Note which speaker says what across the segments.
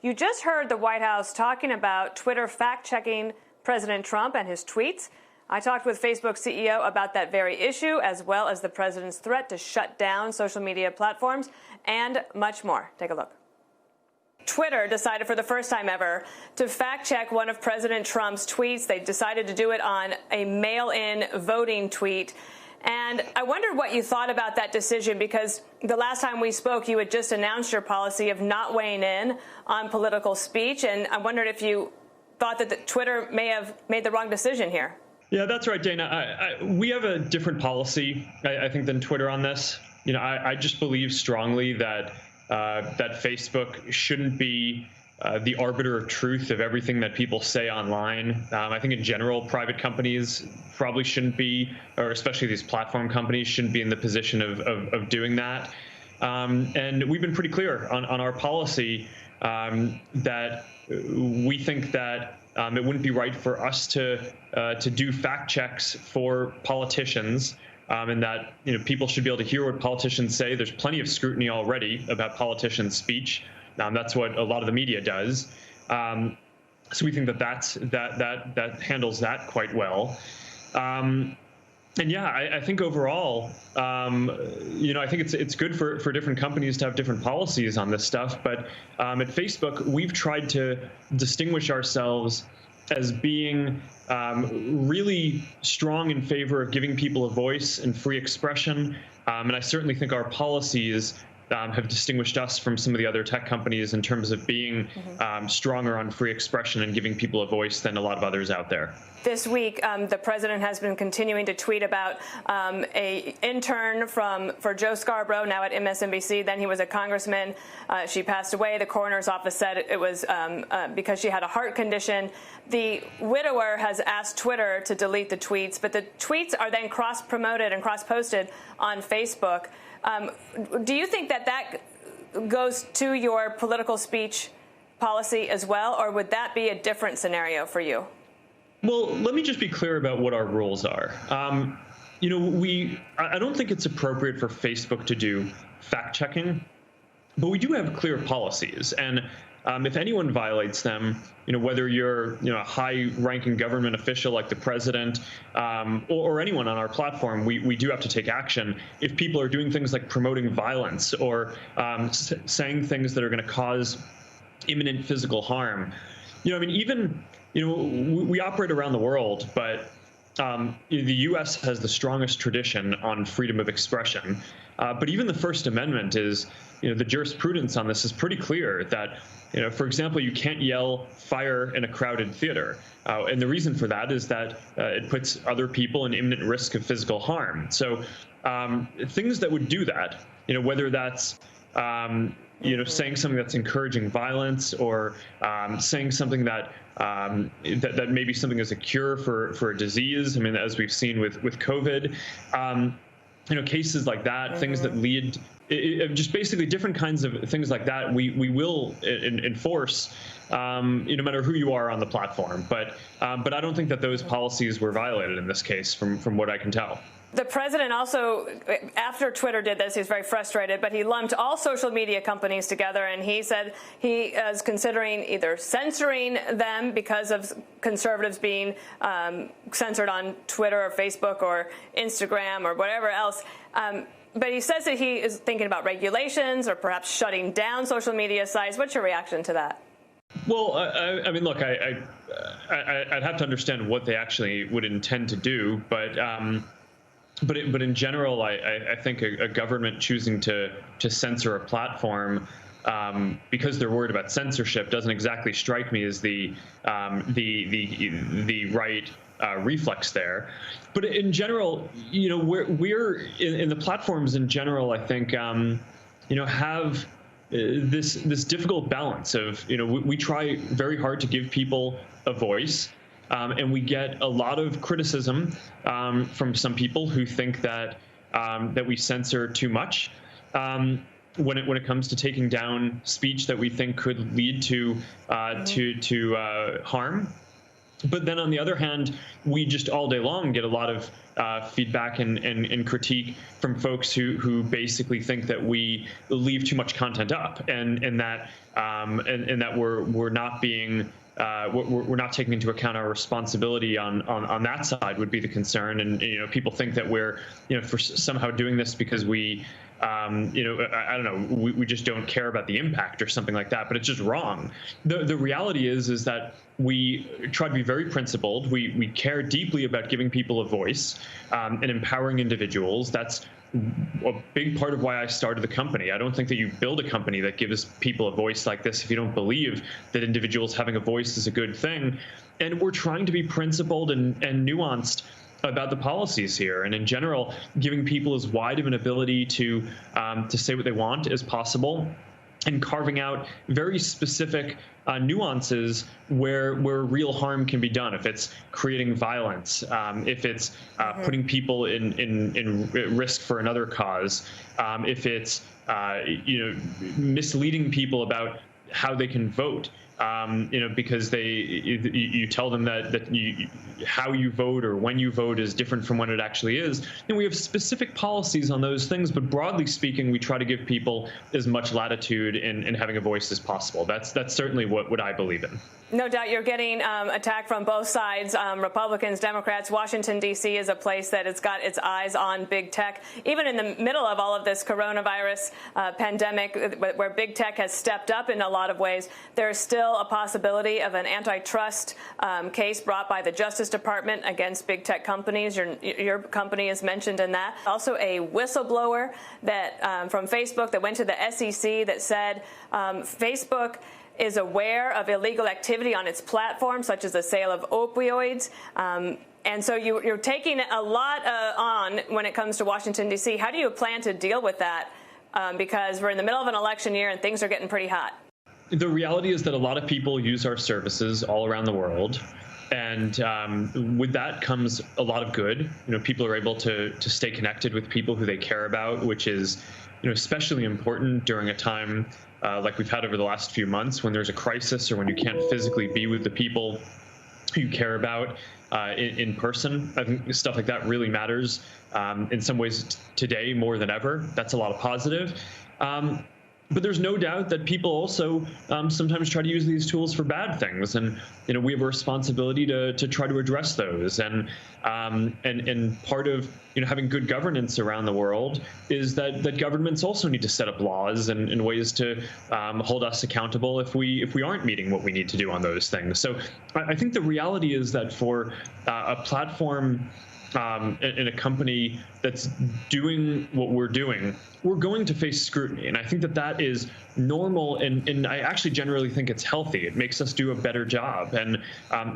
Speaker 1: You just heard the White House talking about Twitter fact-checking President Trump and his tweets. I talked with Facebook CEO about that very issue, as well as the president's threat to shut down social media platforms, and much more. Take a look. Twitter decided for the first time ever to fact-check one of President Trump's tweets. They decided to do it on a mail-in voting tweet. And I wondered what you thought about that decision, because the last time we spoke, you had just announced your policy of not weighing in on political speech. And I wondered if you thought that Twitter may have made the wrong decision here.
Speaker 2: Yeah, that's right, Dana. We have a different policy, I think, than Twitter on this. You know, I just believe strongly that that Facebook shouldn't be the arbiter of truth of everything that people say online. I think in general, private companies probably shouldn't be, or especially these platform companies shouldn't be in the position of doing that. And we've been pretty clear on our policy that we think that it wouldn't be right for us to do fact checks for politicians. And that people should be able to hear what politicians say. There's plenty of scrutiny already about politicians' speech. That's what a lot of the media does. So we think that handles that quite well. And yeah, I think overall, I think it's good for different companies to have different policies on this stuff. But at Facebook, we've tried to distinguish ourselves as being really strong in favor of giving people a voice and free expression. And I certainly think our policies have distinguished us from some of the other tech companies in terms of being stronger on free expression and giving people a voice than a lot of others out there.
Speaker 1: This week, the president has been continuing to tweet about a intern for Joe Scarborough, now at MSNBC. Then he was a congressman. She passed away. The coroner's office said it was because she had a heart condition. The widower has asked Twitter to delete the tweets, but the tweets are then cross-promoted and cross-posted on Facebook. Do you think that goes to your political speech policy as well, or would that be a different scenario for you?
Speaker 2: Well, let me just be clear about what our rules are. I don't think it's appropriate for Facebook to do fact-checking, but we do have clear policies. And if anyone violates them, whether you're a high-ranking government official like the president or anyone on our platform, we do have to take action. If people are doing things like promoting violence or saying things that are going to cause imminent physical harm, we operate around the world, but the U.S. has the strongest tradition on freedom of expression. But even the First Amendment is, the jurisprudence on this is pretty clear that, for example, you can't yell fire in a crowded theater. And the reason for that is that it puts other people in imminent risk of physical harm. So things that would do that, whether that's saying something that's encouraging violence, or saying something that that maybe something is a cure for a disease. I mean, as we've seen with COVID, cases like that, things that lead, just basically different kinds of things like that, we will enforce, no matter who you are on the platform. But I don't think that those policies were violated in this case, from what I can tell.
Speaker 1: The president also, after Twitter did this, he was very frustrated, but he lumped all social media companies together, and he said he is considering either censoring them because of conservatives being censored on Twitter or Facebook or Instagram or whatever else. But he says that he is thinking about regulations or perhaps shutting down social media sites. What's your reaction to that?
Speaker 2: Well, I mean, look, I'd have to understand what they actually would intend to do, but in general, I think a government choosing to censor a platform because they're worried about censorship doesn't exactly strike me as the right reflex there. But in general, we're in the platforms in general, I think, have this difficult balance of, we try very hard to give people a voice. And we get a lot of criticism from some people who think that we censor too much when it comes to taking down speech that we think could lead to harm. But then on the other hand, we just all day long get a lot of feedback and critique from folks who basically think that we leave too much content up, and that we're not being we're not taking into account our responsibility on that side would be the concern. And people think that we're for somehow doing this because we I don't know, we just don't care about the impact or something like that, but it's just wrong. The reality is that we try to be very principled. We care deeply about giving people a voice and empowering individuals. That's a big part of why I started the company. I don't think that you build a company that gives people a voice like this if you don't believe that individuals having a voice is a good thing. And we're trying to be principled and nuanced about the policies here, and in general, giving people as wide of an ability to say what they want as possible, and carving out very specific nuances where real harm can be done. If it's creating violence, if it's putting people in risk for another cause, if it's misleading people about how they can vote. Because you tell them that how you vote or when you vote is different from when it actually is. And we have specific policies on those things, but broadly speaking, we try to give people as much latitude in having a voice as possible. That's certainly what I believe in.
Speaker 1: No doubt you're getting attacked from both sides, Republicans, Democrats. Washington, D.C. is a place that has got its eyes on big tech. Even in the middle of all of this coronavirus pandemic, where big tech has stepped up in a lot of ways, there's still a possibility of an antitrust case brought by the Justice Department against big tech companies. Your company is mentioned in that. Also, a whistleblower that from Facebook that went to the SEC that said Facebook is aware of illegal activity on its platform, such as the sale of opioids. And so you're taking a lot on when it comes to Washington, D.C. How do you plan to deal with that? Because we're in the middle of an election year and things are getting pretty hot.
Speaker 2: The reality is that a lot of people use our services all around the world. And with that comes a lot of good. People are able to stay connected with people who they care about, which is especially important during a time like we've had over the last few months, when there's a crisis or when you can't physically be with the people who you care about in person. I think stuff like that really matters in some ways today more than ever. That's a lot of positive. But there's no doubt that people also sometimes try to use these tools for bad things, and we have a responsibility to try to address those. And part of having good governance around the world is that governments also need to set up laws and ways to hold us accountable if we aren't meeting what we need to do on those things. So I think the reality is that for a platform in a company that's doing what we're doing, we're going to face scrutiny. And I think that is normal, and I actually generally think it's healthy. It makes us do a better job and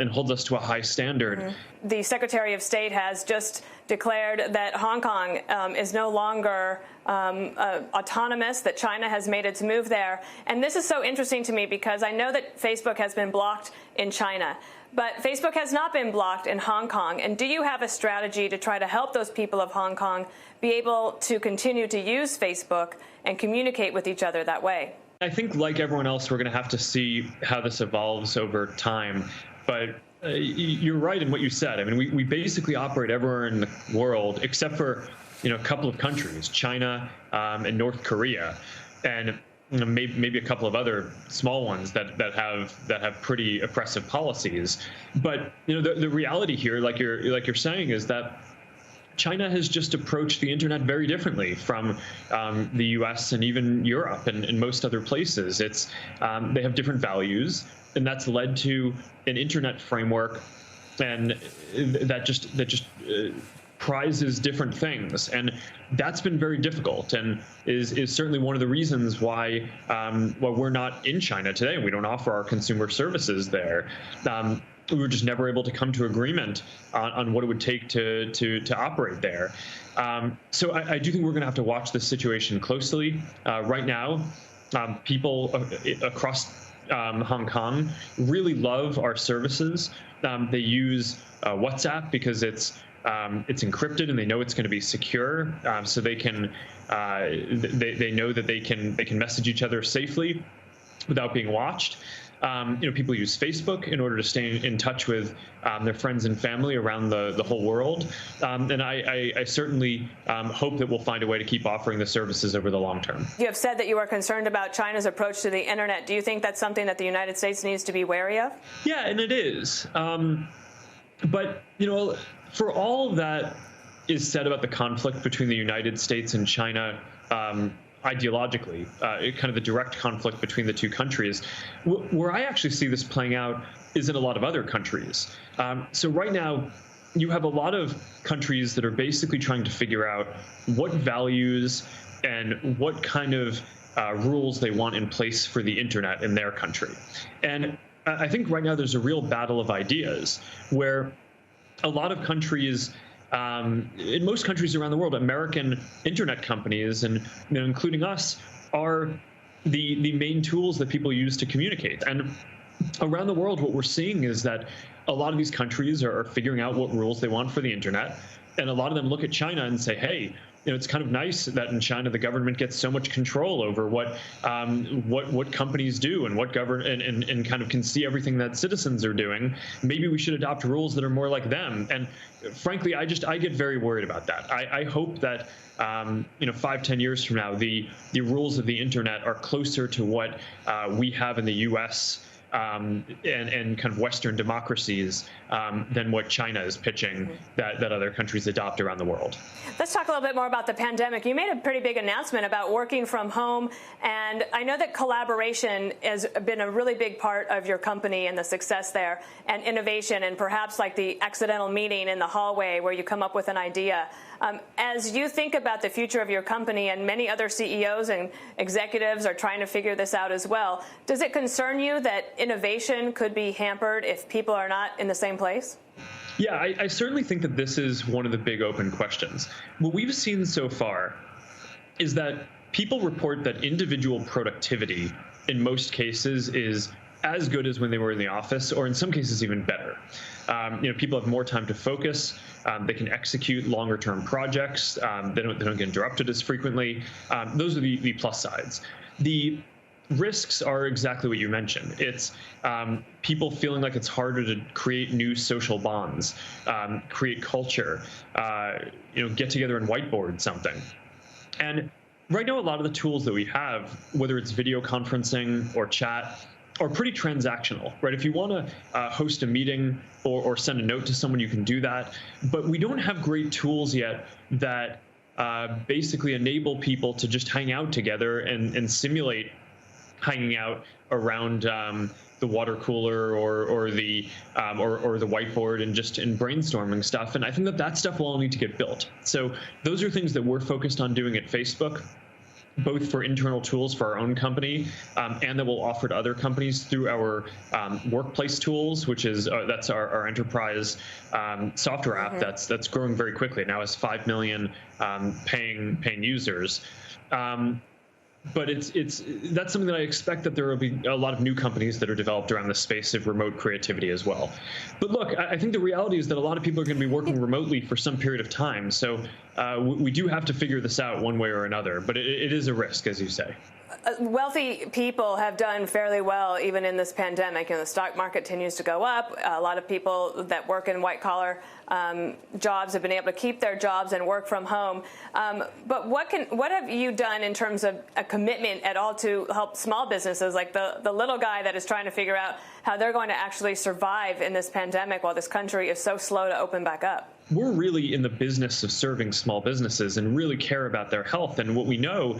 Speaker 2: holds us to a high standard.
Speaker 1: Mm-hmm. The Secretary of State has just declared that Hong Kong is no longer autonomous, that China has made its move there. And this is so interesting to me because I know that Facebook has been blocked in China, but Facebook has not been blocked in Hong Kong. And do you have a strategy to try to help those people of Hong Kong be able to continue to use Facebook and communicate with each other that way?
Speaker 2: I think, like everyone else, we're going to have to see how this evolves over time. But you're right in what you said. I mean, we basically operate everywhere in the world except for a couple of countries, China and North Korea, and maybe a couple of other small ones that have pretty oppressive policies. But the reality here, like you're saying, is that China has just approached the internet very differently from the U.S. and even Europe and most other places. They have different values, and that's led to an internet framework, and that just prizes different things, and that's been very difficult, and is certainly one of the reasons why we're not in China today. We don't offer our consumer services there. We were just never able to come to agreement on what it would take to operate there. So I do think we're going to have to watch this situation closely. Right now, people across Hong Kong really love our services. They use WhatsApp because it's encrypted and they know it's going to be secure, so they can they know that they can message each other safely. without being watched. People use Facebook in order to stay in touch with their friends and family around the whole world. And I certainly hope that we'll find a way to keep offering the services over the long term.
Speaker 1: You have said that you are concerned about China's approach to the internet. Do you think that's something that the United States needs to be wary of?
Speaker 2: Yeah, and it is. But, for all that is said about the conflict between the United States and China, ideologically, kind of the direct conflict between the two countries, where I actually see this playing out is in a lot of other countries. So right now, you have a lot of countries that are basically trying to figure out what values and what kind of rules they want in place for the internet in their country. And I think right now there's a real battle of ideas where a lot of countries, in most countries around the world, American internet companies, and including us, are the main tools that people use to communicate. And around the world, what we're seeing is that a lot of these countries are figuring out what rules they want for the internet. And a lot of them look at China and say, hey, it's kind of nice that in China the government gets so much control over what companies do and what and kind of can see everything that citizens are doing. Maybe we should adopt rules that are more like them. And frankly, I get very worried about that. I hope that 5-10 years from now, the rules of the internet are closer to what we have in the U.S. And kind of Western democracies than what China is pitching that other countries adopt around the world.
Speaker 1: Let's talk a little bit more about the pandemic. You made a pretty big announcement about working from home, and I know that collaboration has been a really big part of your company and the success there, and innovation, and perhaps like the accidental meeting in the hallway where you come up with an idea. As you think about the future of your company, and many other CEOs and executives are trying to figure this out as well, does it concern you that innovation could be hampered if people are not in the same place?
Speaker 2: Yeah, I certainly think that this is one of the big open questions. What we've seen so far is that people report that individual productivity in most cases is as good as when they were in the office, or in some cases even better. People have more time to focus. They can execute longer-term projects. They don't get interrupted as frequently. Those are the plus sides. The risks are exactly what you mentioned. It's people feeling like it's harder to create new social bonds, create culture, get together and whiteboard something. And right now, a lot of the tools that we have, whether it's video conferencing or chat, are pretty transactional, right? If you want to host a meeting or send a note to someone, you can do that. But we don't have great tools yet that basically enable people to just hang out together and simulate hanging out around the water cooler or the whiteboard and just in brainstorming stuff. And I think that stuff will all need to get built. So those are things that we're focused on doing at Facebook, both for internal tools for our own company and that we'll offer to other companies through our workplace tools, which is that's our enterprise software app that's growing very quickly. It now has 5 million paying users. But that's something that I expect that there will be a lot of new companies that are developed around the space of remote creativity as well. But look, I think the reality is that a lot of people are going to be working remotely for some period of time. So we do have to figure this out one way or another. But it is a risk, as you say.
Speaker 1: Wealthy people have done fairly well even in this pandemic, and the stock market continues to go up. A lot of people that work in white-collar jobs have been able to keep their jobs and work from home. But what have you done in terms of a commitment at all to help small businesses, like the little guy that is trying to figure out how they're going to actually survive in this pandemic while this country is so slow to open back up?
Speaker 2: We're really in the business of serving small businesses and really care about their health. And what we know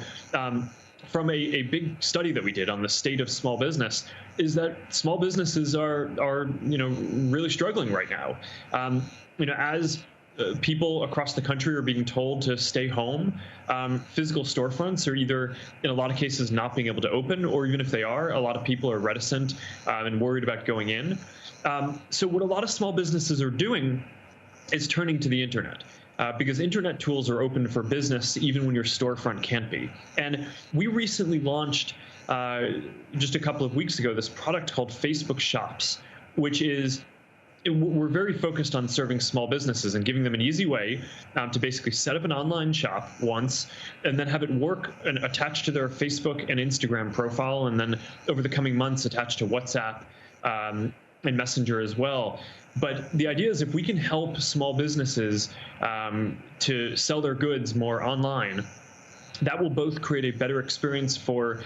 Speaker 2: from a big study that we did on the state of small business is that small businesses are really struggling right now. As people across the country are being told to stay home, physical storefronts are either, in a lot of cases, not being able to open, or even if they are, a lot of people are reticent and worried about going in. So what a lot of small businesses are doing is turning to the internet. Because internet tools are open for business even when your storefront can't be. And we recently launched, just a couple of weeks ago, this product called Facebook Shops, which is we're very focused on serving small businesses and giving them an easy way to basically set up an online shop once and then have it work and attached to their Facebook and Instagram profile, and then over the coming months attached to WhatsApp and Messenger as well. But the idea is if we can help small businesses to sell their goods more online, that will both create a better experience for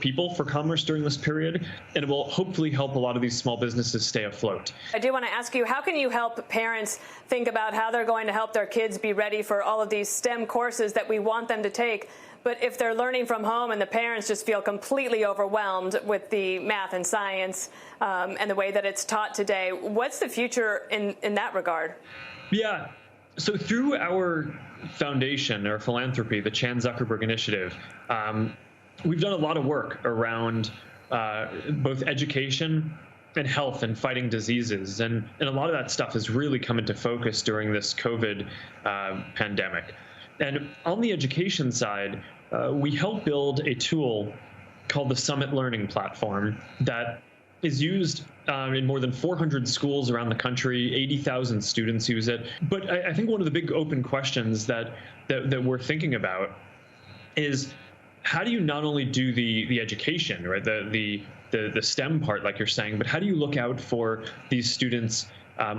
Speaker 2: people, for commerce during this period, and it will hopefully help a lot of these small businesses stay afloat.
Speaker 1: I do want to ask you, how can you help parents think about how they're going to help their kids be ready for all of these STEM courses that we want them to take? But if they're learning from home and the parents just feel completely overwhelmed with the math and science and the way that it's taught today, what's the future in that regard?
Speaker 2: Yeah. So through our foundation, our philanthropy, the Chan Zuckerberg Initiative, we've done a lot of work around both education and health and fighting diseases. And a lot of that stuff has really come into focus during this COVID pandemic. And on the education side, we helped build a tool called the Summit Learning Platform that is used in more than 400 schools around the country. 80,000 students use it. But I think one of the big open questions that we're thinking about is, how do you not only do the education, right, the STEM part, like you're saying, but how do you look out for these students'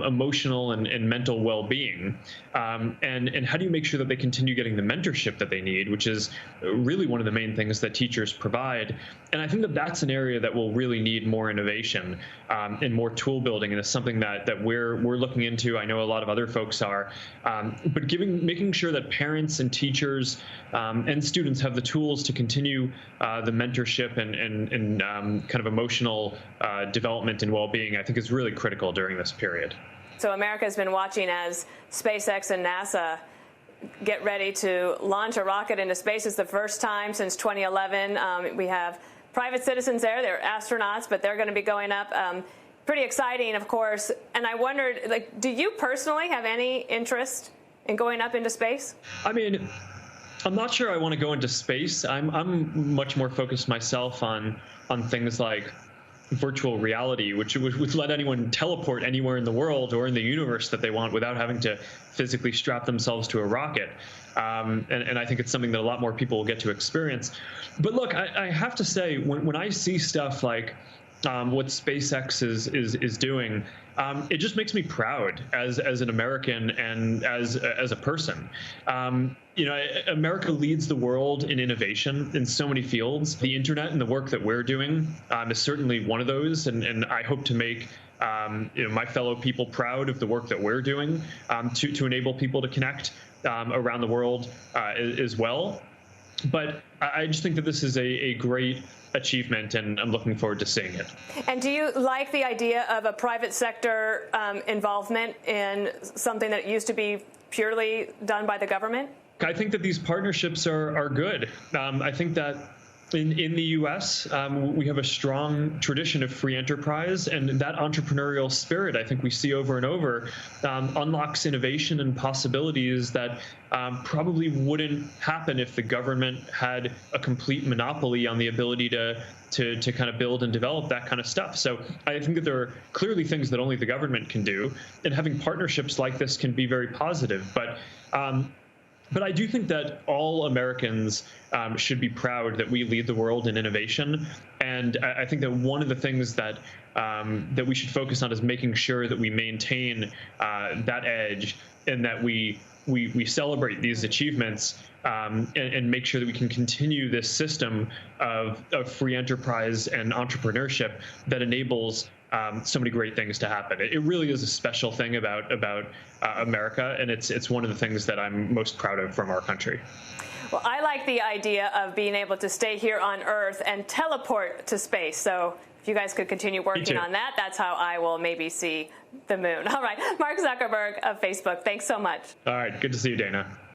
Speaker 2: emotional and mental well-being, and how do you make sure that they continue getting the mentorship that they need, which is really one of the main things that teachers provide. And I think that that's an area that will really need more innovation and more tool building, and it's something that we're looking into. I know a lot of other folks are, but making sure that parents and teachers and students have the tools to continue the mentorship and kind of emotional development and well-being, I think is really critical during this period.
Speaker 1: So America has been watching as SpaceX and NASA get ready to launch a rocket into space. It's the first time since 2011. We have private citizens there. They're astronauts, but they're going to be going up. Pretty exciting, of course. And I wondered, like, do you personally have any interest in going up into space? I mean,
Speaker 2: I'm not sure I want to go into space. I'm much more focused myself on things like virtual reality, which would let anyone teleport anywhere in the world or in the universe that they want without having to physically strap themselves to a rocket. And I think it's something that a lot more people will get to experience. But look, I have to say, when I see stuff like what SpaceX is doing, it just makes me proud as an American and as a person. You know, America leads the world in innovation in so many fields. The internet and the work that we're doing is certainly one of those, and I hope to make my fellow people proud of the work that we're doing to enable people to connect around the world as well. But I just think that this is a great achievement, and I'm looking forward to seeing it.
Speaker 1: And do you like the idea of a private sector involvement in something that used to be purely done by the government?
Speaker 2: I think that these partnerships are good. I think that in the U.S., we have a strong tradition of free enterprise, and that entrepreneurial spirit, I think we see over and over, unlocks innovation and possibilities that probably wouldn't happen if the government had a complete monopoly on the ability to kind of build and develop that kind of stuff. So I think that there are clearly things that only the government can do, and having partnerships like this can be very positive. But I do think that all Americans should be proud that we lead the world in innovation. And I think that one of the things that we should focus on is making sure that we maintain that edge, and that we celebrate these achievements and make sure that we can continue this system of free enterprise and entrepreneurship that enables so many great things to happen. It really is a special thing about America, and it's one of the things that I'm most proud of from our country.
Speaker 1: Well, I like the idea of being able to stay here on Earth and teleport to space. So if you guys could continue working on that, that's how I will maybe see the moon. All right, Mark Zuckerberg of Facebook, thanks so much.
Speaker 2: All right, good to see you, Dana.